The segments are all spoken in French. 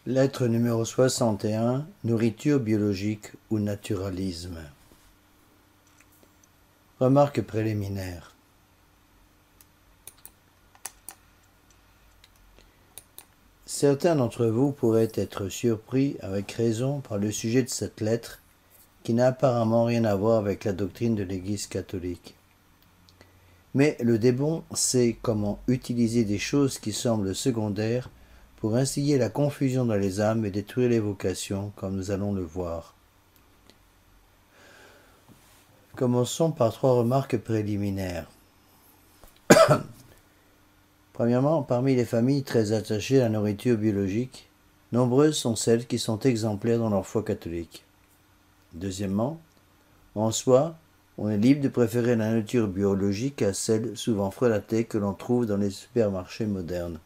Lettre numéro 61, nourriture biologique ou naturalisme. Remarque préliminaire. Certains d'entre vous pourraient être surpris avec raison par le sujet de cette lettre qui n'a apparemment rien à voir avec la doctrine de l'Église catholique. Mais le démon sait comment utiliser des choses qui semblent secondaires pour instiller la confusion dans les âmes et détruire les vocations, comme nous allons le voir. Commençons par 3 remarques préliminaires. Premièrement, parmi les familles très attachées à la nourriture biologique, nombreuses sont celles qui sont exemplaires dans leur foi catholique. Deuxièmement, en soi, on est libre de préférer la nourriture biologique à celle souvent frelatée que l'on trouve dans les supermarchés modernes.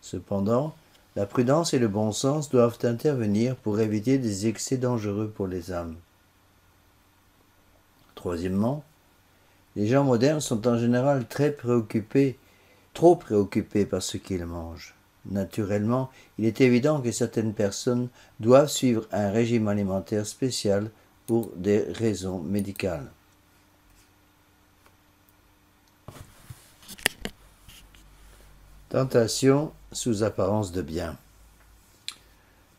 Cependant, la prudence et le bon sens doivent intervenir pour éviter des excès dangereux pour les âmes. Troisièmement, les gens modernes sont en général trop préoccupés par ce qu'ils mangent. Naturellement, il est évident que certaines personnes doivent suivre un régime alimentaire spécial pour des raisons médicales. Tentation sous apparence de bien.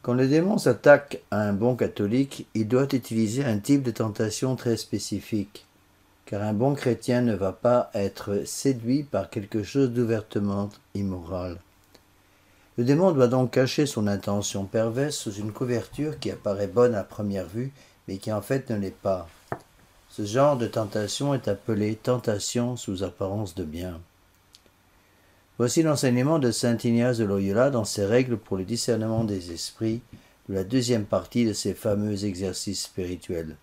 Quand le démon s'attaque à un bon catholique, il doit utiliser un type de tentation très spécifique, car un bon chrétien ne va pas être séduit par quelque chose d'ouvertement immoral. Le démon doit donc cacher son intention perverse sous une couverture qui apparaît bonne à première vue, mais qui en fait ne l'est pas. Ce genre de tentation est appelé tentation sous apparence de bien. Voici l'enseignement de saint Ignace de Loyola dans ses règles pour le discernement des esprits, de la deuxième partie de ses fameux exercices spirituels.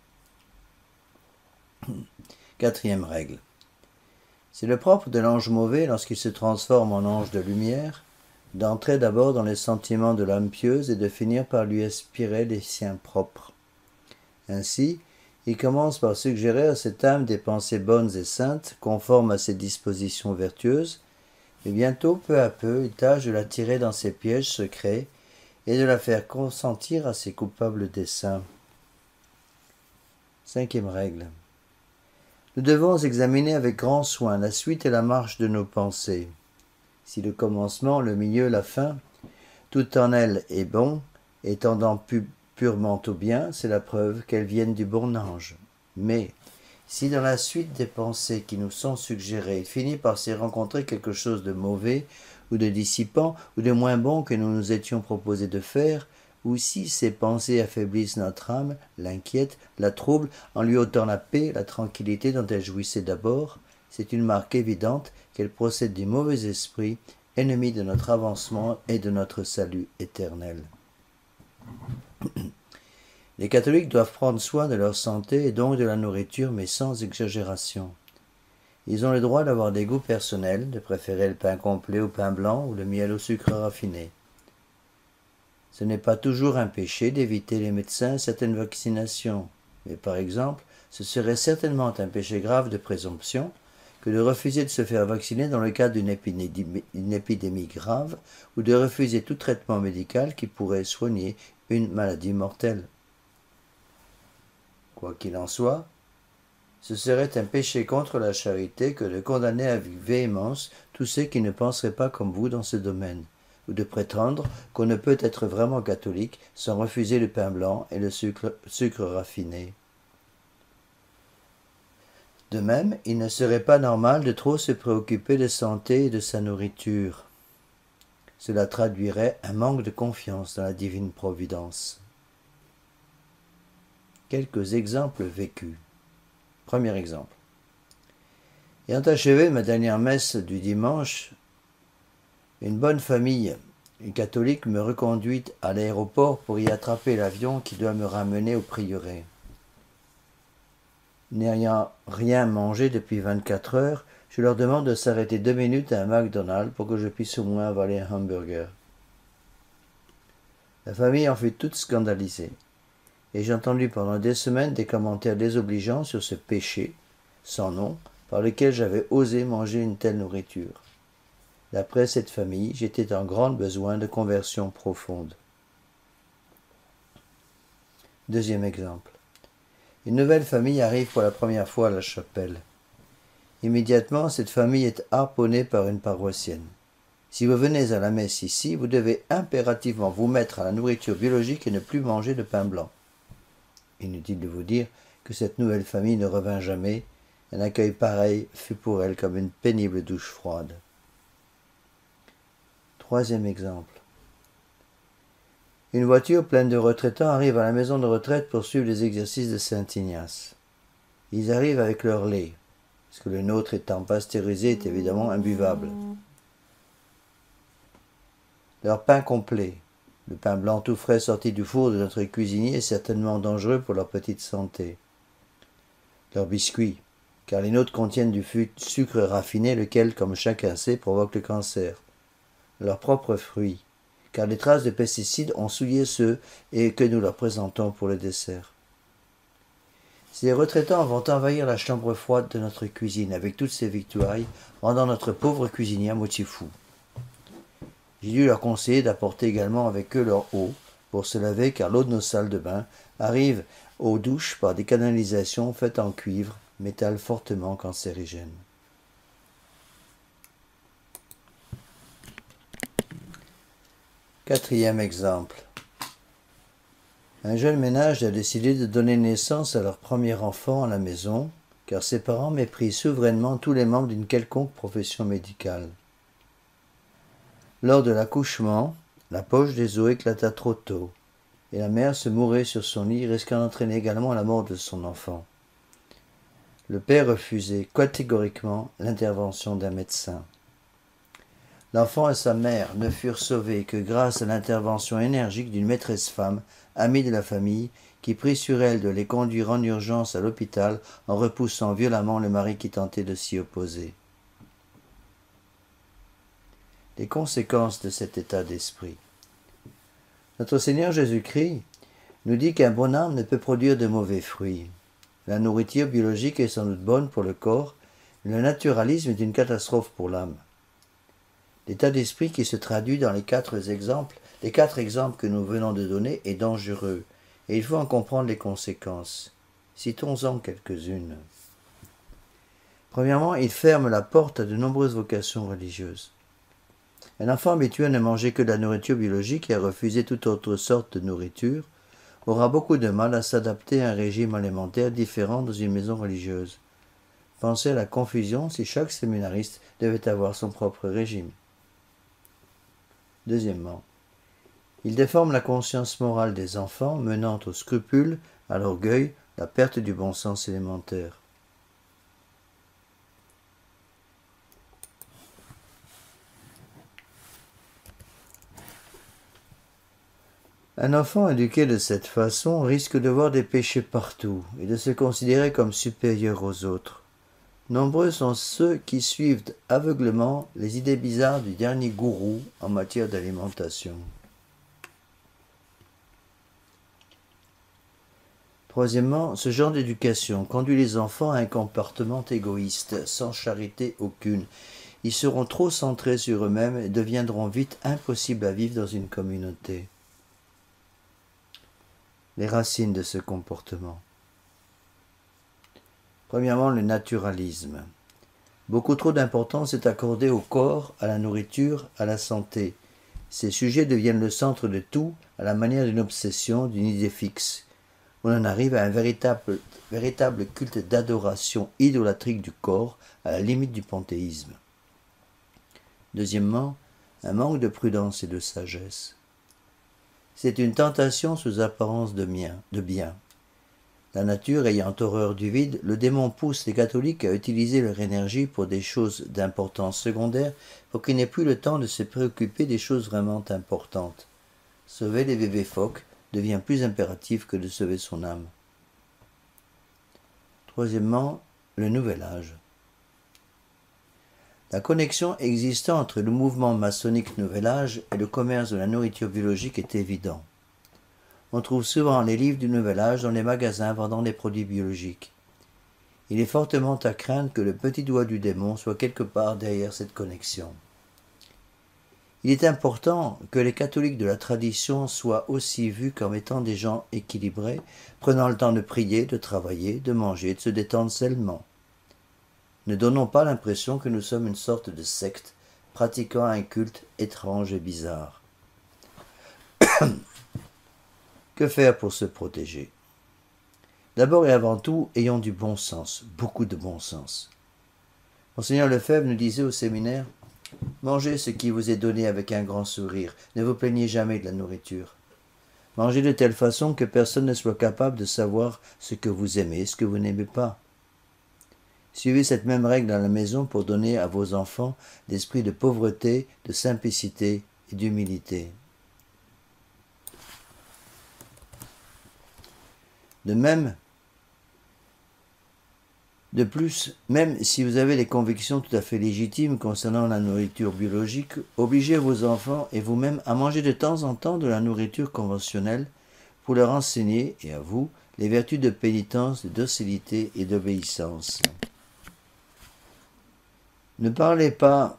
4e règle. C'est le propre de l'ange mauvais, lorsqu'il se transforme en ange de lumière, d'entrer d'abord dans les sentiments de l'âme pieuse et de finir par lui aspirer les siens propres. Ainsi, il commence par suggérer à cette âme des pensées bonnes et saintes, conformes à ses dispositions vertueuses, et bientôt, peu à peu, il tâche de la tirer dans ses pièges secrets et de la faire consentir à ses coupables desseins. 5e règle. Nous devons examiner avec grand soin la suite et la marche de nos pensées. Si le commencement, le milieu, la fin, tout en elle est bon, et tendant purement au bien, c'est la preuve qu'elles viennent du bon ange. Mais, si dans la suite des pensées qui nous sont suggérées, il finit par s'y rencontrer quelque chose de mauvais, ou de dissipant, ou de moins bon que nous nous étions proposé de faire, ou si ces pensées affaiblissent notre âme, l'inquiètent, la troublent, en lui ôtant la paix, la tranquillité dont elle jouissait d'abord, c'est une marque évidente qu'elle procède du mauvais esprit, ennemi de notre avancement et de notre salut éternel. Les catholiques doivent prendre soin de leur santé et donc de la nourriture, mais sans exagération. Ils ont le droit d'avoir des goûts personnels, de préférer le pain complet au pain blanc ou le miel au sucre raffiné. Ce n'est pas toujours un péché d'éviter les médecins certaines vaccinations, mais par exemple, ce serait certainement un péché grave de présomption que de refuser de se faire vacciner dans le cas d'une épidémie grave ou de refuser tout traitement médical qui pourrait soigner une maladie mortelle. Quoi qu'il en soit, ce serait un péché contre la charité que de condamner avec véhémence tous ceux qui ne penseraient pas comme vous dans ce domaine, ou de prétendre qu'on ne peut être vraiment catholique sans refuser le pain blanc et le sucre raffiné. De même, il ne serait pas normal de trop se préoccuper de santé et de sa nourriture. Cela traduirait un manque de confiance dans la divine providence. Quelques exemples vécus. Premier exemple. Ayant achevé ma dernière messe du dimanche, une bonne famille catholique me reconduit à l'aéroport pour y attraper l'avion qui doit me ramener au prieuré. N'ayant rien mangé depuis 24 heures, je leur demande de s'arrêter 2 minutes à un McDonald's pour que je puisse au moins avaler un hamburger. La famille en fut toute scandalisée, et j'ai entendu pendant des semaines des commentaires désobligeants sur ce péché, sans nom, par lequel j'avais osé manger une telle nourriture. D'après cette famille, j'étais en grand besoin de conversion profonde. Deuxième exemple. Une nouvelle famille arrive pour la première fois à la chapelle. Immédiatement, cette famille est harponnée par une paroissienne. Si vous venez à la messe ici, vous devez impérativement vous mettre à la nourriture biologique et ne plus manger de pain blanc. Inutile de vous dire que cette nouvelle famille ne revint jamais. Un accueil pareil fut pour elle comme une pénible douche froide. Troisième exemple. Une voiture pleine de retraitants arrive à la maison de retraite pour suivre les exercices de Saint-Ignace. Ils arrivent avec leur lait, parce que le nôtre étant pasteurisé est évidemment imbuvable. Leur pain complet, le pain blanc tout frais sorti du four de notre cuisinier, est certainement dangereux pour leur petite santé. Leurs biscuits, car les nôtres contiennent du sucre raffiné, lequel, comme chacun sait, provoque le cancer. Leurs propres fruits, car les traces de pesticides ont souillé ceux et que nous leur présentons pour le dessert. Ces retraitants vont envahir la chambre froide de notre cuisine avec toutes ces victuailles, rendant notre pauvre cuisinier à moitié fou. J'ai dû leur conseiller d'apporter également avec eux leur eau pour se laver, car l'eau de nos salles de bain arrive aux douches par des canalisations faites en cuivre, métal fortement cancérigène. Quatrième exemple. Un jeune ménage a décidé de donner naissance à leur premier enfant à la maison, car ses parents méprisent souverainement tous les membres d'une quelconque profession médicale. Lors de l'accouchement, la poche des os éclata trop tôt, et la mère se mourait sur son lit, risquant d'entraîner également la mort de son enfant. Le père refusait catégoriquement l'intervention d'un médecin. L'enfant et sa mère ne furent sauvés que grâce à l'intervention énergique d'une maîtresse femme, amie de la famille, qui prit sur elle de les conduire en urgence à l'hôpital en repoussant violemment le mari qui tentait de s'y opposer. Les conséquences de cet état d'esprit. Notre Seigneur Jésus-Christ nous dit qu'un bon arbre ne peut produire de mauvais fruits. La nourriture biologique est sans doute bonne pour le corps, mais le naturalisme est une catastrophe pour l'âme. L'état d'esprit qui se traduit dans les quatre exemples que nous venons de donner est dangereux, et il faut en comprendre les conséquences. Citons-en quelques-unes. Premièrement, il ferme la porte à de nombreuses vocations religieuses. Un enfant habitué à ne manger que de la nourriture biologique et à refuser toute autre sorte de nourriture aura beaucoup de mal à s'adapter à un régime alimentaire différent dans une maison religieuse. Pensez à la confusion si chaque séminariste devait avoir son propre régime. Deuxièmement, il déforme la conscience morale des enfants, menant au scrupule, à l'orgueil, la perte du bon sens élémentaire. Un enfant éduqué de cette façon risque de voir des péchés partout et de se considérer comme supérieur aux autres. Nombreux sont ceux qui suivent aveuglément les idées bizarres du dernier gourou en matière d'alimentation. Troisièmement, ce genre d'éducation conduit les enfants à un comportement égoïste, sans charité aucune. Ils seront trop centrés sur eux-mêmes et deviendront vite impossibles à vivre dans une communauté. Les racines de ce comportement. Premièrement, le naturalisme. Beaucoup trop d'importance est accordée au corps, à la nourriture, à la santé. Ces sujets deviennent le centre de tout, à la manière d'une obsession, d'une idée fixe. On en arrive à un véritable culte d'adoration idolâtrique du corps, à la limite du panthéisme. Deuxièmement, un manque de prudence et de sagesse. C'est une tentation sous apparence de bien. La nature ayant horreur du vide, le démon pousse les catholiques à utiliser leur énergie pour des choses d'importance secondaire pour qu'ils n'aient plus le temps de se préoccuper des choses vraiment importantes. Sauver les bébés phoques devient plus impératif que de sauver son âme. Troisièmement, le nouvel âge. La connexion existant entre le mouvement maçonnique Nouvel Âge et le commerce de la nourriture biologique est évident. On trouve souvent les livres du Nouvel Âge dans les magasins vendant des produits biologiques. Il est fortement à craindre que le petit doigt du démon soit quelque part derrière cette connexion. Il est important que les catholiques de la tradition soient aussi vus comme étant des gens équilibrés, prenant le temps de prier, de travailler, de manger, de se détendre sainement. Ne donnons pas l'impression que nous sommes une sorte de secte, pratiquant un culte étrange et bizarre. Que faire pour se protéger? D'abord et avant tout, ayons du bon sens, beaucoup de bon sens. Monseigneur Lefebvre nous disait au séminaire: mangez ce qui vous est donné avec un grand sourire, ne vous plaignez jamais de la nourriture. Mangez de telle façon que personne ne soit capable de savoir ce que vous aimez, ce que vous n'aimez pas. Suivez cette même règle dans la maison pour donner à vos enfants l'esprit de pauvreté, de simplicité et d'humilité. De plus, même si vous avez des convictions tout à fait légitimes concernant la nourriture biologique, obligez vos enfants et vous-même à manger de temps en temps de la nourriture conventionnelle pour leur enseigner, et à vous, les vertus de pénitence, de docilité et d'obéissance. Ne parlez pas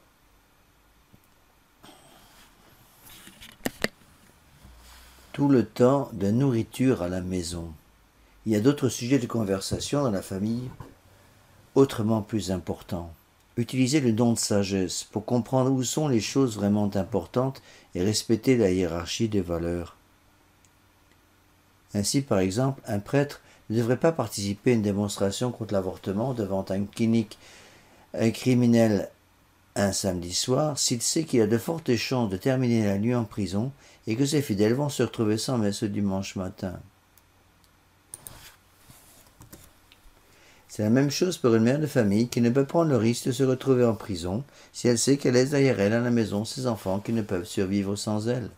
tout le temps de nourriture à la maison. Il y a d'autres sujets de conversation dans la famille autrement plus importants. Utilisez le don de sagesse pour comprendre où sont les choses vraiment importantes et respecter la hiérarchie des valeurs. Ainsi, par exemple, un prêtre ne devrait pas participer à une démonstration contre l'avortement devant un criminel un samedi soir s'il sait qu'il a de fortes chances de terminer la nuit en prison et que ses fidèles vont se retrouver sans messe ce dimanche matin. C'est la même chose pour une mère de famille qui ne peut prendre le risque de se retrouver en prison si elle sait qu'elle laisse derrière elle à la maison ses enfants qui ne peuvent survivre sans elle.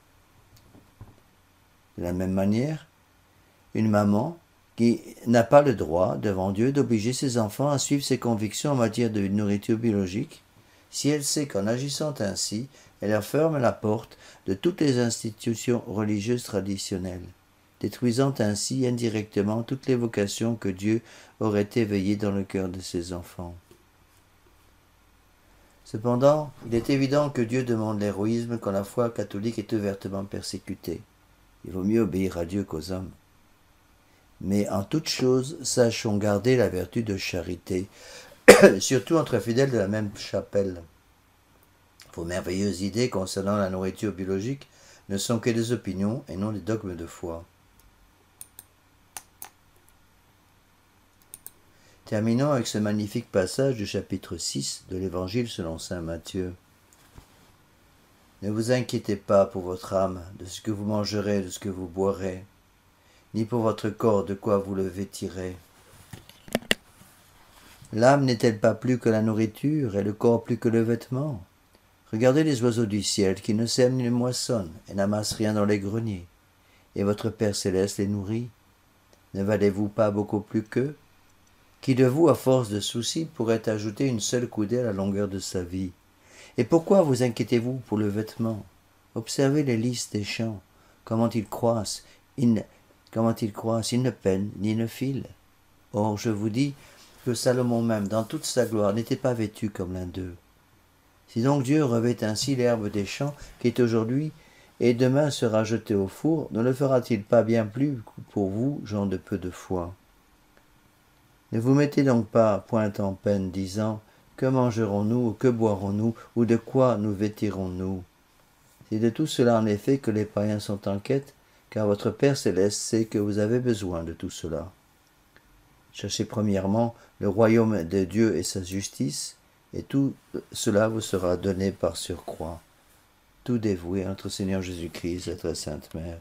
De la même manière, une maman qui n'a pas le droit devant Dieu d'obliger ses enfants à suivre ses convictions en matière de nourriture biologique, si elle sait qu'en agissant ainsi, elle leur ferme la porte de toutes les institutions religieuses traditionnelles, détruisant ainsi indirectement toutes les vocations que Dieu aurait éveillées dans le cœur de ses enfants. Cependant, il est évident que Dieu demande l'héroïsme quand la foi catholique est ouvertement persécutée. Il vaut mieux obéir à Dieu qu'aux hommes. Mais en toute chose, sachons garder la vertu de charité, surtout entre fidèles de la même chapelle. Vos merveilleuses idées concernant la nourriture biologique ne sont que des opinions et non des dogmes de foi. Terminons avec ce magnifique passage du chapitre 6 de l'Évangile selon saint Matthieu. Ne vous inquiétez pas pour votre âme de ce que vous mangerez, de ce que vous boirez, ni pour votre corps de quoi vous le vêtirez. L'âme n'est-elle pas plus que la nourriture et le corps plus que le vêtement? Regardez les oiseaux du ciel qui ne sèment ni ne moissonnent et n'amassent rien dans les greniers, et votre Père céleste les nourrit. Ne valez-vous pas beaucoup plus qu'eux? Qui de vous, à force de soucis, pourrait ajouter une seule coudée à la longueur de sa vie? Et pourquoi vous inquiétez-vous pour le vêtement? Observez les lys des champs, comment ils croissent, ils ne peinent ni ne filent. Or, je vous dis que Salomon même, dans toute sa gloire, n'était pas vêtu comme l'un d'eux. Si donc Dieu revêt ainsi l'herbe des champs, qui est aujourd'hui et demain sera jetée au four, ne le fera-t-il pas bien plus pour vous, gens de peu de foi? Ne vous mettez donc pas point en peine, disant « Que mangerons-nous, ou que boirons-nous, ou de quoi nous vêtirons-nous » C'est de tout cela en effet que les païens sont en quête, car votre Père céleste sait que vous avez besoin de tout cela. Cherchez premièrement le royaume de Dieu et sa justice, et tout cela vous sera donné par surcroît. Tout dévoué à notre Seigneur Jésus-Christ, notre Sainte Mère.